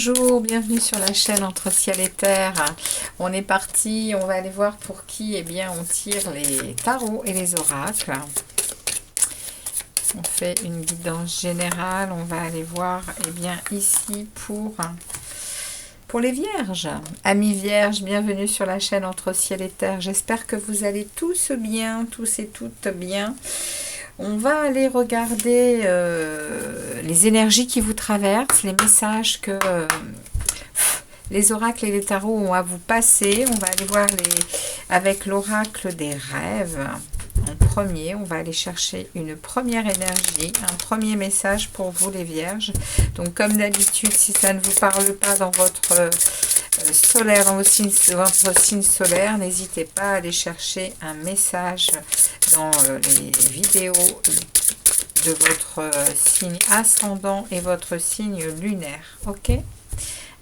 bonjour, bienvenue sur la chaîne Entre Ciel et Terre. On est parti, on va aller voir pour qui. Eh bien, on tire les tarots et les oracles. On fait une guidance générale. On va aller voir, eh bien, ici pour les vierges. Amis vierges, bienvenue sur la chaîne Entre Ciel et Terre. J'espère que vous allez tous bien, tous et toutes bien. On va aller regarder les énergies qui vous traversent, les messages que les oracles et les tarots ont à vous passer. On va aller voir avec l'oracle des rêves. En premier, on va aller chercher une première énergie, un premier message pour vous les vierges. Donc comme d'habitude, si ça ne vous parle pas dans votre solaire, dans votre signe solaire, n'hésitez pas à aller chercher un message dans les vidéos de votre signe ascendant et votre signe lunaire. Ok?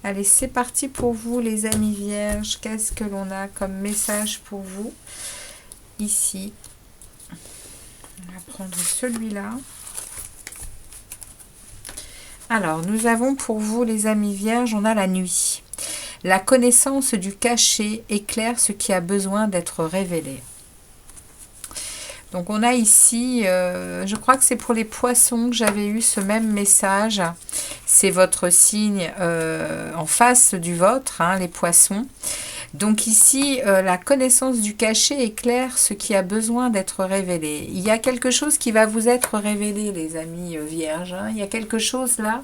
Allez, c'est parti pour vous les amis vierges. Qu'est-ce que l'on a comme message pour vous ici? On va prendre celui-là. Alors, nous avons pour vous les amis vierges, on a la nuit. La connaissance du caché éclaire ce qui a besoin d'être révélé. Donc on a ici, je crois que c'est pour les poissons que j'avais eu ce même message. C'est votre signe en face du vôtre, hein, les poissons. Donc ici, la connaissance du caché éclaire ce qui a besoin d'être révélé. Il y a quelque chose qui va vous être révélé, les amis vierges. Hein. Il y a quelque chose là,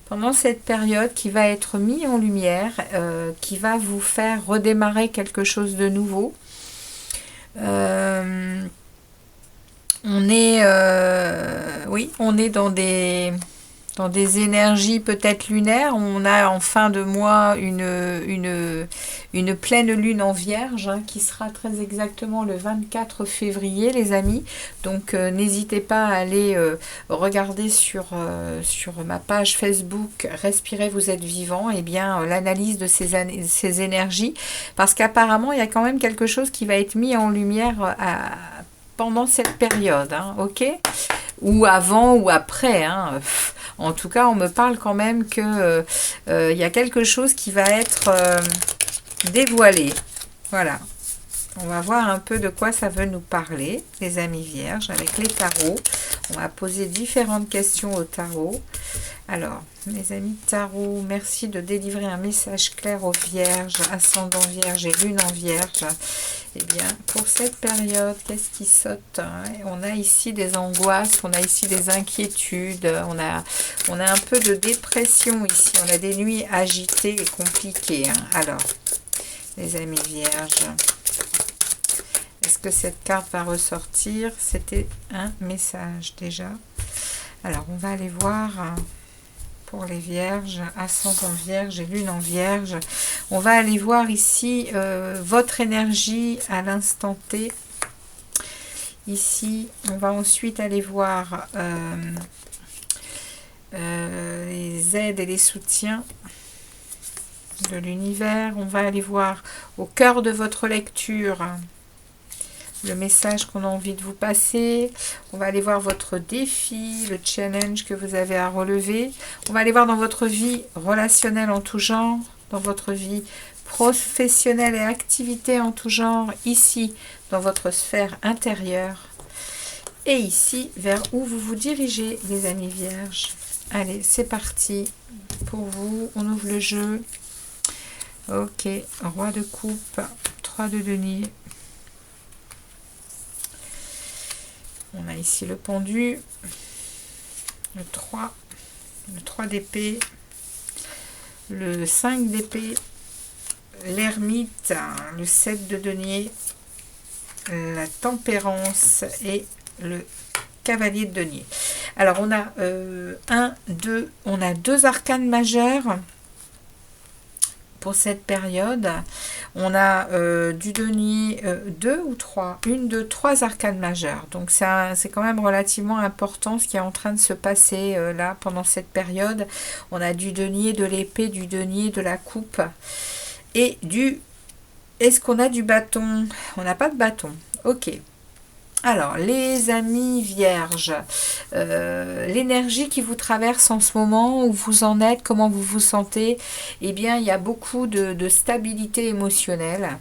pendant cette période, qui va être mis en lumière, qui va vous faire redémarrer quelque chose de nouveau. Oui, on est dans des énergies peut-être lunaires. On a en fin de mois une pleine lune en Vierge, hein, qui sera très exactement le 24 février, les amis. Donc n'hésitez pas à aller regarder sur ma page Facebook Respirez, vous êtes vivant, et bien l'analyse de ces énergies, parce qu'apparemment il y a quand même quelque chose qui va être mis en lumière pendant cette période, hein, ok, ou avant ou après, hein. En tout cas, on me parle quand même que il y a quelque chose qui va être dévoilé. Voilà. On va voir un peu de quoi ça veut nous parler, les amis vierges, avec les tarots. On va poser différentes questions au tarot. Alors, mes amis tarot, merci de délivrer un message clair aux vierges, ascendant vierge et lune en vierge. Eh bien, pour cette période, qu'est-ce qui saute, hein? On a ici des angoisses, on a ici des inquiétudes, on a un peu de dépression ici, on a des nuits agitées et compliquées, hein. Alors, les amis vierges, est-ce que cette carte va ressortir? C'était un message déjà. Alors, on va aller voir pour les vierges, ascendant vierge et lune en vierge. On va aller voir ici votre énergie à l'instant T. Ici, on va ensuite aller voir les aides et les soutiens de l'univers. On va aller voir au cœur de votre lecture le message qu'on a envie de vous passer. On va aller voir votre défi, le challenge que vous avez à relever. On va aller voir dans votre vie relationnelle en tout genre, dans votre vie professionnelle et activité en tout genre, ici, dans votre sphère intérieure, et ici, vers où vous vous dirigez, les amis vierges. Allez, c'est parti pour vous. On ouvre le jeu. Ok, roi de coupe, 3 de denier. On a ici le pendu, le 3 d'épée, le 5 d'épée, l'ermite, le 7 de denier, la tempérance et le cavalier de denier. Alors on a on a 2 arcanes majeurs pour cette période. On a du denier 2 ou 3, 3 arcanes majeures. Donc c'est quand même relativement important ce qui est en train de se passer là pendant cette période. On a du denier, de l'épée, du denier, de la coupe et du... Est-ce qu'on a du bâton? On n'a pas de bâton. Ok. Alors, les amis vierges, l'énergie qui vous traverse en ce moment, où vous en êtes, comment vous vous sentez, eh bien, il y a beaucoup de stabilité émotionnelle.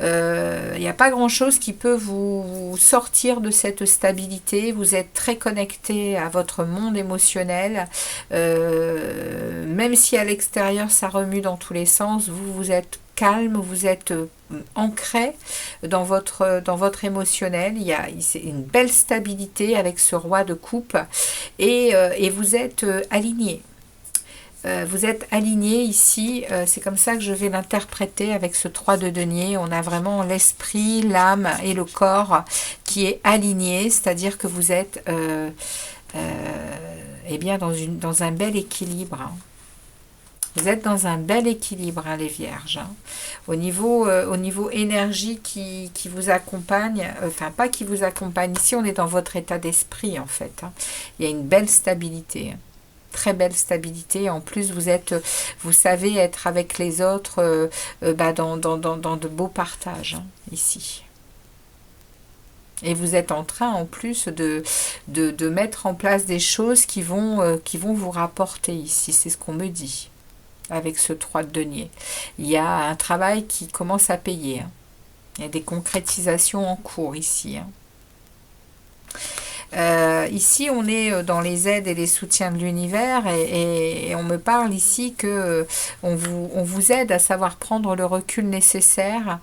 Il n'y a pas grand-chose qui peut vous sortir de cette stabilité. Vous êtes très connecté à votre monde émotionnel. Même si à l'extérieur, ça remue dans tous les sens, vous êtes calme, vous êtes ancré dans votre émotionnel. C'est une belle stabilité avec ce roi de coupe et vous êtes aligné. Vous êtes aligné ici, c'est comme ça que je vais l'interpréter avec ce 3 de denier. On a vraiment l'esprit, l'âme et le corps qui est aligné, c'est-à-dire que vous êtes eh bien dans un bel équilibre. Hein. Vous êtes dans un bel équilibre, hein, les vierges. Hein. Au niveau énergie qui vous accompagne, enfin pas qui vous accompagne, ici on est dans votre état d'esprit en fait. Hein. Il y a une belle stabilité. Hein. Très belle stabilité. En plus, vous savez être avec les autres dans de beaux partages, hein, ici. Et vous êtes en train, en plus, de mettre en place des choses qui vont vous rapporter ici. C'est ce qu'on me dit. Avec ce 3 de denier. Il y a un travail qui commence à payer. Hein. Il y a des concrétisations en cours ici. Hein. Ici, on est dans les aides et les soutiens de l'univers et on me parle ici que on vous aide à savoir prendre le recul nécessaire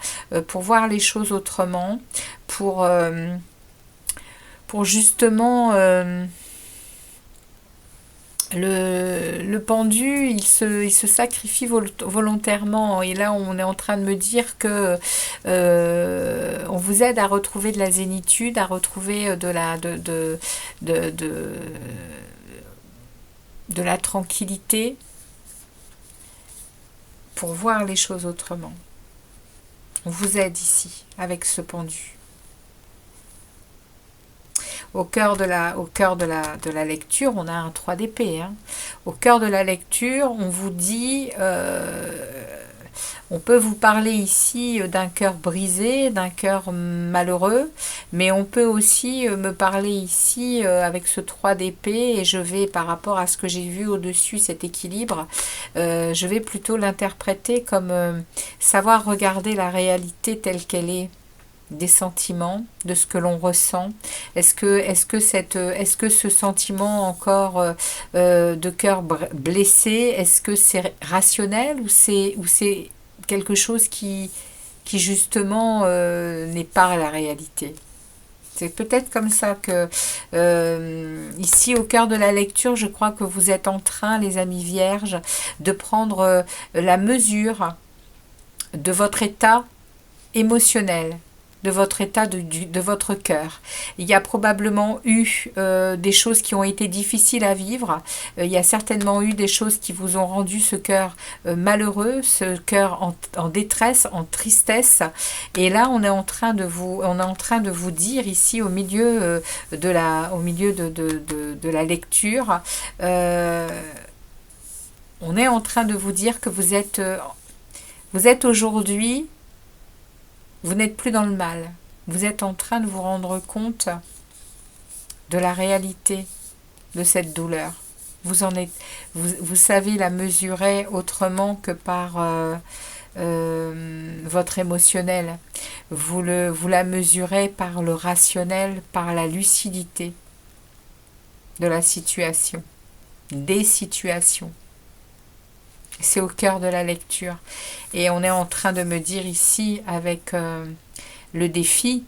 pour voir les choses autrement, pour justement... Le pendu, il se sacrifie volontairement et là on est en train de me dire que on vous aide à retrouver de la zénitude, à retrouver de la tranquillité pour voir les choses autrement. On vous aide ici avec ce pendu. Au cœur de la lecture, on a un 3 d'épée. Hein. Au cœur de la lecture, on vous dit, on peut vous parler ici d'un cœur brisé, d'un cœur malheureux, mais on peut aussi me parler ici avec ce 3 d'épée, et je vais, par rapport à ce que j'ai vu au-dessus, cet équilibre, je vais plutôt l'interpréter comme savoir regarder la réalité telle qu'elle est. Des sentiments, de ce que l'on ressent. Est-ce que ce sentiment encore de cœur blessé, est-ce que c'est rationnel ou c'est quelque chose qui justement n'est pas la réalité? C'est peut-être comme ça que ici au cœur de la lecture, je crois que vous êtes en train, les amis vierges, de prendre la mesure de votre état émotionnel, de votre état de votre cœur. Il y a probablement eu des choses qui ont été difficiles à vivre. Il y a certainement eu des choses qui vous ont rendu ce cœur malheureux, ce cœur en détresse, en tristesse. Et là, on est en train de vous dire ici au milieu de la lecture, on est en train de vous dire que vous êtes aujourd'hui. Vous n'êtes plus dans le mal. Vous êtes en train de vous rendre compte de la réalité de cette douleur. Vous savez la mesurer autrement que par votre émotionnel. Vous la mesurez par le rationnel, par la lucidité de la situation, des situations. C'est au cœur de la lecture. Et on est en train de me dire ici avec le défi,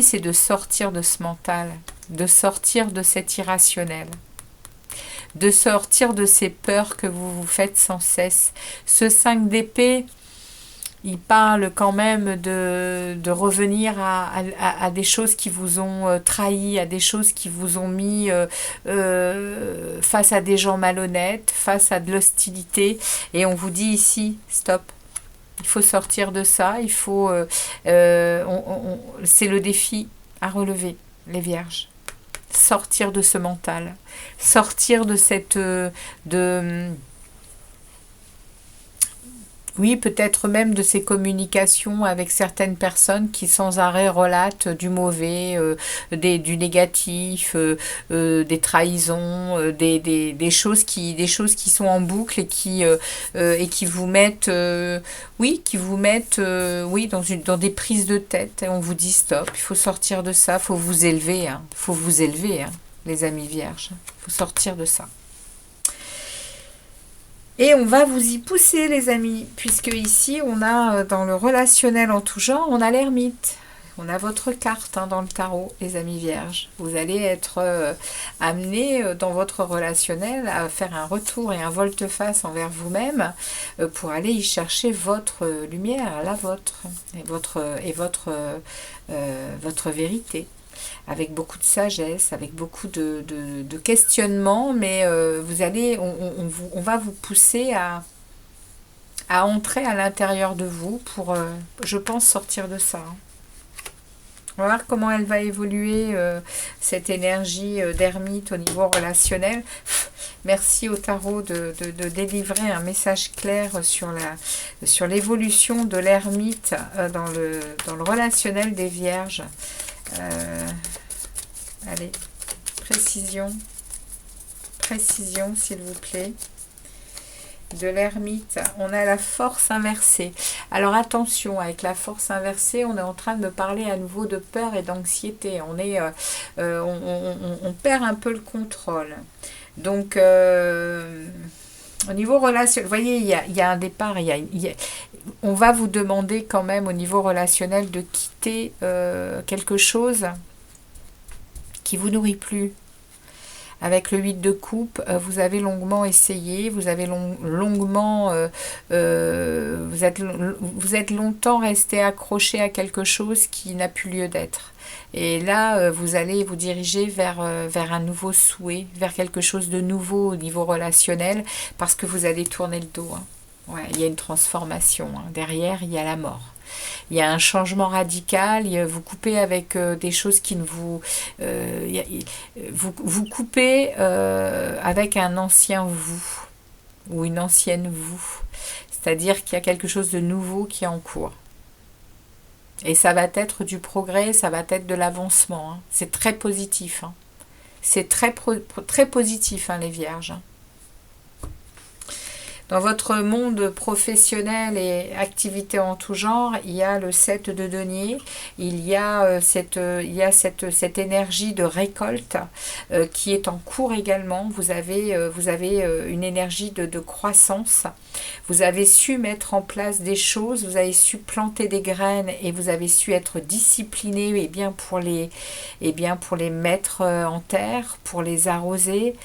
c'est de sortir de ce mental, de sortir de cet irrationnel, de sortir de ces peurs que vous vous faites sans cesse. Ce 5 d'épée, il parle quand même de revenir à des choses qui vous ont trahi, à des choses qui vous ont mis face à des gens malhonnêtes, face à de l'hostilité. Et on vous dit ici, stop. Il faut sortir de ça. Il faut, c'est le défi à relever, les vierges. Sortir de ce mental. Sortir de cette... Oui, peut-être même de ces communications avec certaines personnes qui sans arrêt relatent du mauvais, du négatif, des trahisons, des choses qui sont en boucle et qui vous mettent, oui, qui vous mettent, oui, dans des prises de tête. Et on vous dit stop, il faut sortir de ça, faut vous élever, hein, faut vous élever, hein, les amis vierges, faut sortir de ça. Et on va vous y pousser, les amis, puisque ici, on a dans le relationnel en tout genre, on a l'ermite. On a votre carte dans le tarot, les amis vierges. Vous allez être amenés dans votre relationnel à faire un retour et un volte-face envers vous-même pour aller y chercher votre lumière, la vôtre, votre vérité. Avec beaucoup de sagesse, avec beaucoup de questionnements, mais on va vous pousser à entrer à l'intérieur de vous pour, je pense, sortir de ça. On va voir comment elle va évoluer, cette énergie d'ermite au niveau relationnel. Merci au tarot de délivrer un message clair sur l'évolution de l'ermite dans le relationnel des vierges. Allez, précision s'il vous plaît. De l'ermite, on a la force inversée. Alors attention, avec la force inversée, on est en train de me parler à nouveau de peur et d'anxiété. On perd un peu le contrôle. Donc, au niveau relationnel, vous voyez, il y a un départ, on va vous demander quand même au niveau relationnel de quitter quelque chose qui vous nourrit plus. Avec le 8 de coupe, vous avez longuement essayé, vous avez longuement, vous êtes longtemps resté accroché à quelque chose qui n'a plus lieu d'être. Et là, vous allez vous diriger vers un nouveau souhait, vers quelque chose de nouveau au niveau relationnel, parce que vous allez tourner le dos. Hein. Ouais, il y a une transformation. Hein. Derrière, il y a la mort. Il y a un changement radical, vous coupez avec des choses qui ne vous... vous coupez avec un ancien vous, ou une ancienne vous. C'est-à-dire qu'il y a quelque chose de nouveau qui est en cours. Et ça va être du progrès, ça va être de l'avancement. Hein. C'est très positif. Hein. C'est très positif, hein, les vierges. Hein. Dans votre monde professionnel et activité en tout genre, il y a le 7 de denier, il y a cette énergie de récolte qui est en cours également. Vous avez une énergie de croissance. Vous avez su mettre en place des choses, vous avez su planter des graines et vous avez su être discipliné pour les mettre en terre, pour les arroser,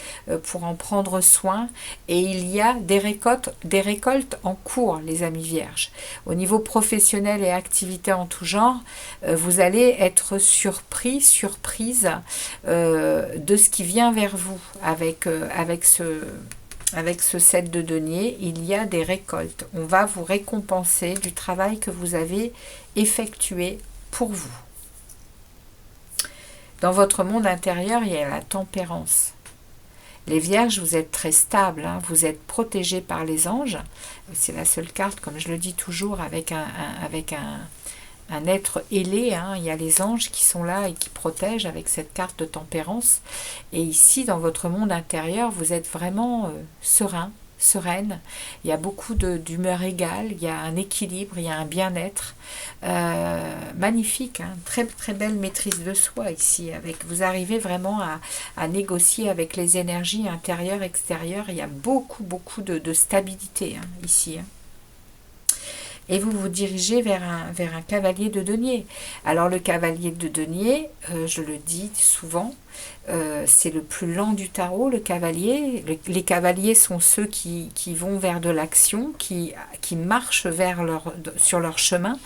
pour en prendre soin. Et il y a des récoltes en cours, les amis vierges. Au niveau professionnel et activité en tout genre, vous allez être surprise de ce qui vient vers vous avec ce 7 de denier. Il y a des récoltes. On va vous récompenser du travail que vous avez effectué pour vous. Dans votre monde intérieur, il y a la tempérance. Les vierges, vous êtes très stables, hein, vous êtes protégés par les anges. C'est la seule carte, comme je le dis toujours, avec un être ailé. Hein. Il y a les anges qui sont là et qui protègent avec cette carte de tempérance. Et ici, dans votre monde intérieur, vous êtes vraiment sereine. Il y a beaucoup d'humeur égale, il y a un équilibre, il y a un bien-être. Magnifique, hein, très très belle maîtrise de soi ici. Vous arrivez vraiment à négocier avec les énergies intérieures, extérieures. Il y a beaucoup de stabilité hein, ici. Hein. Et vous vous dirigez vers un cavalier de denier. Alors le cavalier de denier, je le dis souvent, c'est le plus lent du tarot, le cavalier. Les cavaliers sont ceux qui vont vers de l'action, qui marchent sur leur chemin.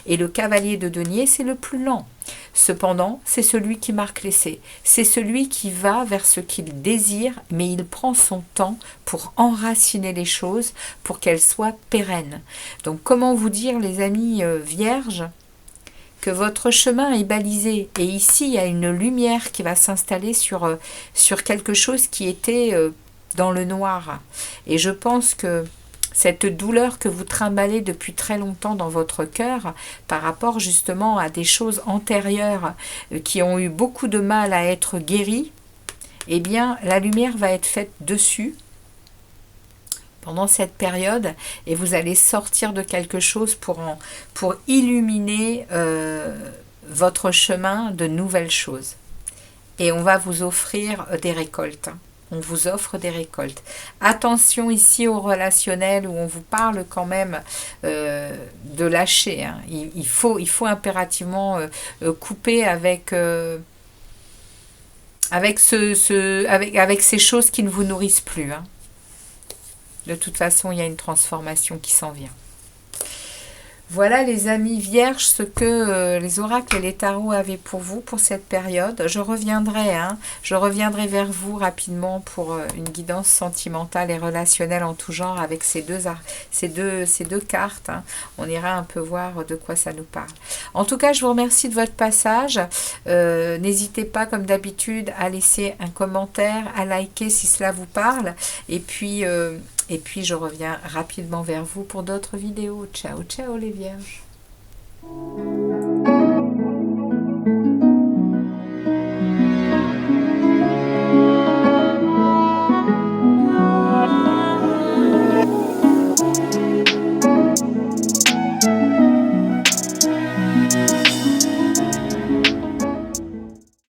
Et le cavalier de denier, c'est le plus lent. Cependant, c'est celui qui marque l'essai. C'est celui qui va vers ce qu'il désire, mais il prend son temps pour enraciner les choses, pour qu'elles soient pérennes. Donc, comment vous dire, les amis vierges, que votre chemin est balisé. Et ici, il y a une lumière qui va s'installer sur quelque chose qui était dans le noir. Et je pense que cette douleur que vous trimballez depuis très longtemps dans votre cœur par rapport justement à des choses antérieures qui ont eu beaucoup de mal à être guéries, eh bien la lumière va être faite dessus pendant cette période et vous allez sortir de quelque chose pour illuminer votre chemin de nouvelles choses. Et on va vous offrir des récoltes. On vous offre des récoltes. Attention ici au relationnel où on vous parle quand même de lâcher. Hein. Il faut impérativement couper avec ces choses qui ne vous nourrissent plus. Hein. De toute façon, il y a une transformation qui s'en vient. Voilà les amis vierges, ce que les oracles et les tarots avaient pour vous pour cette période. Je reviendrai vers vous rapidement pour une guidance sentimentale et relationnelle en tout genre avec ces deux cartes. Hein. On ira un peu voir de quoi ça nous parle. En tout cas, je vous remercie de votre passage. N'hésitez pas, comme d'habitude, à laisser un commentaire, à liker si cela vous parle. Et puis, je reviens rapidement vers vous pour d'autres vidéos. Ciao, ciao les vierges.